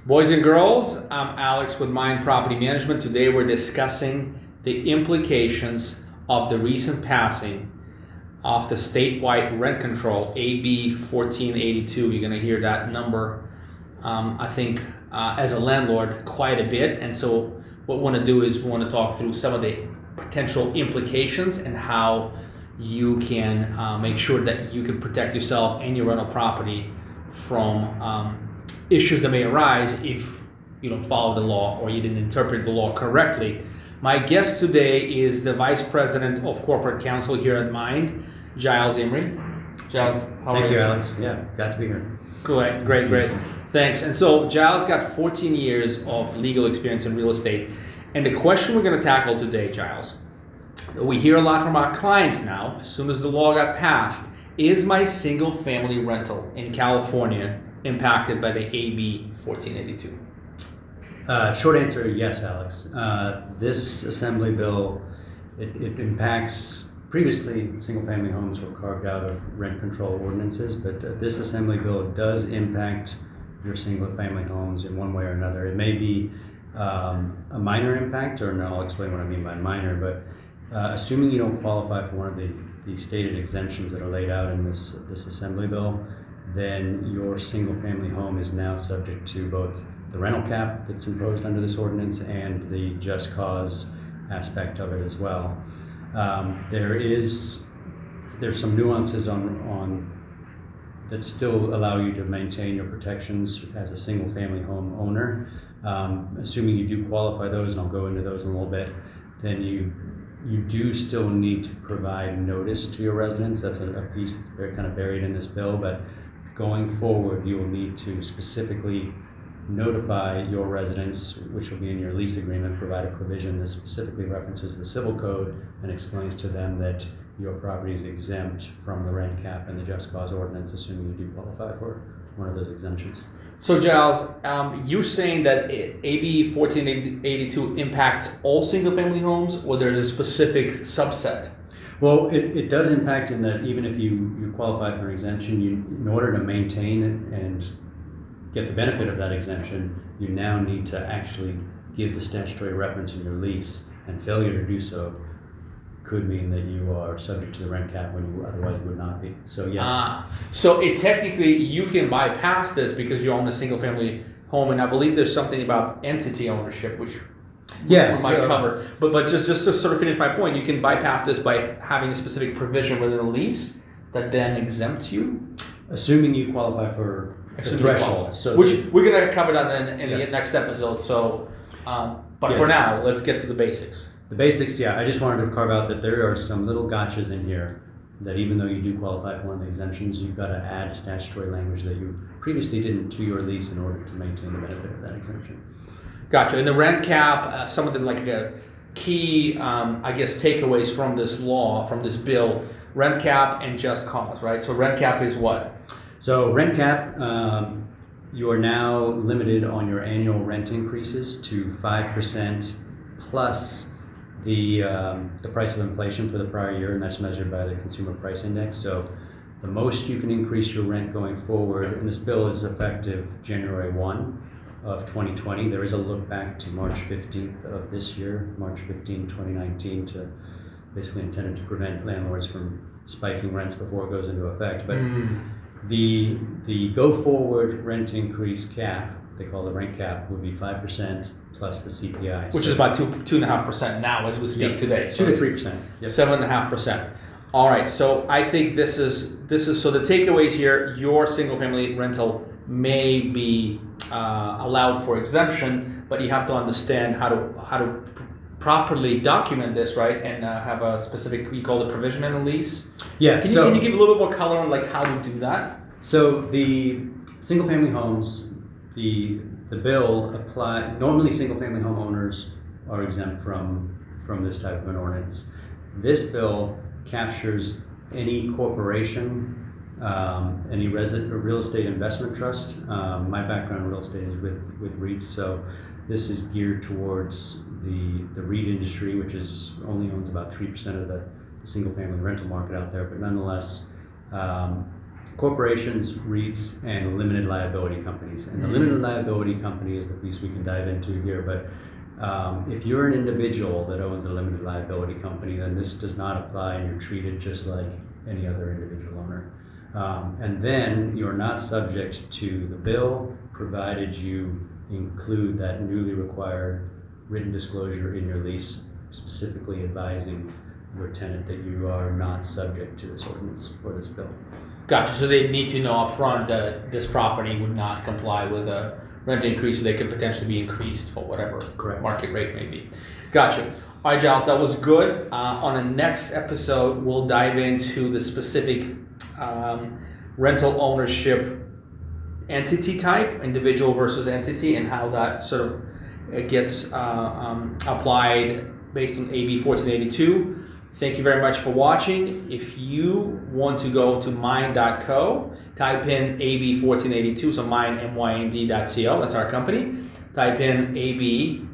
Boys and girls, I'm Alex with Mind Property Management. Today we're discussing the implications of the recent passing of the statewide rent control, AB 1482. You're going to hear that number, I think, as a landlord quite a bit. And so what we want to do is we want to talk through some of the potential implications and how you can make sure that you can protect yourself and your rental property from issues that may arise if you don't follow the law or you didn't interpret the law correctly. My guest today is the Vice President of Corporate Counsel here at Mind, Giles Imrie. Giles, how are you? Thank you, Alex. Yeah, glad to be here. Great. Thanks. And so Giles got 14 years of legal experience in real estate. And the question we're going to tackle today, Giles, we hear a lot from our clients now, as soon as the law got passed, is my single family rental in California impacted by the AB 1482? Short answer, yes, Alex. This assembly bill, it impacts, previously single-family homes were carved out of rent control ordinances, but this assembly bill does impact your single-family homes in one way or another. It may be a minor impact, and I'll explain what I mean by minor, but assuming you don't qualify for one of the stated exemptions that are laid out in this assembly bill, then your single-family home is now subject to both the rental cap that's imposed under this ordinance and the just cause aspect of it as well. There's some nuances on that still allow you to maintain your protections as a single-family home owner. Assuming you do qualify those, and I'll go into those in a little bit, then you do still need to provide notice to your residents. That's a piece that's very kind of buried in this bill, but going forward, you will need to specifically notify your residents, which will be in your lease agreement, provide a provision that specifically references the civil code and explains to them that your property is exempt from the rent cap and the just cause ordinance, assuming you do qualify for one of those exemptions. So Giles, you're saying that AB 1482 impacts all single-family homes, or there's a specific subset? Well, it does impact in that even if you qualify for an exemption, in order to maintain and get the benefit of that exemption, you now need to actually give the statutory reference in your lease, and failure to do so could mean that you are subject to the rent cap when you otherwise would not be. So yes. So technically you can bypass this because you own a single-family home, and I believe there's something about entity ownership, which yes, we might cover. But just to sort of finish my point, you can bypass this by having a specific provision within a lease that then exempts you? Assuming you qualify for the threshold. So which we're going to cover that in yes. the next episode. So, but yes. For now, let's get to the basics. The basics, yeah. I just wanted to carve out that there are some little gotchas in here that even though you do qualify for one of the exemptions, you've got to add statutory language that you previously didn't to your lease in order to maintain the benefit of that exemption. Gotcha. In the rent cap, some of the key, takeaways from this law, from this bill, rent cap and just cause, right? So rent cap is what? So rent cap, you are now limited on your annual rent increases to 5% plus the price of inflation for the prior year, and that's measured by the Consumer Price Index. So the most you can increase your rent going forward, and this bill is effective January 1 of 2020. There is a look back to March 15th of this year, March 15, 2019, to basically intended to prevent landlords from spiking rents before it goes into effect. But the go forward rent increase cap, they call the rent cap, would be 5% plus the CPI. Which is about 2.5% now as we speak today. So 2 to 3%. Yep. 7.5%. All right. So I think this is so the takeaways here, your single family rental may be allowed for exemption, but you have to understand how to properly document this, right? And have a specific, you call it provision in a lease. Yeah. Can you give a little bit more color on how to do that? So the single family homes, the bill apply. Normally, single family homeowners are exempt from this type of an ordinance. This bill captures any corporation, any resident or real estate investment trust. My background in real estate is with REITs, so this is geared towards the REIT industry, which only owns about 3% of the single family rental market out there, but nonetheless, corporations, REITs, and limited liability companies. And the limited liability company is the piece we can dive into here. But if you're an individual that owns a limited liability company, then this does not apply, and you're treated just like any other individual owner. And then you're not subject to the bill, provided you include that newly required written disclosure in your lease, specifically advising your tenant that you are not subject to this ordinance or this bill. Gotcha. So they need to know upfront that this property would not comply with a rent increase, so they could potentially be increased for whatever Correct. market rate may be. Gotcha. All right, Giles, that was good. On the next episode, we'll dive into the specific rental ownership entity type, individual versus entity, and how that sort of gets applied based on AB 1482. Thank you very much for watching. If you want to go to mind.co, type in AB 1482, so mind, mynd.co, that's our company. Type in AB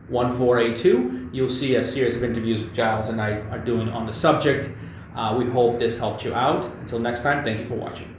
1482. You'll see a series of interviews Giles and I are doing on the subject. We hope this helped you out. Until next time, thank you for watching.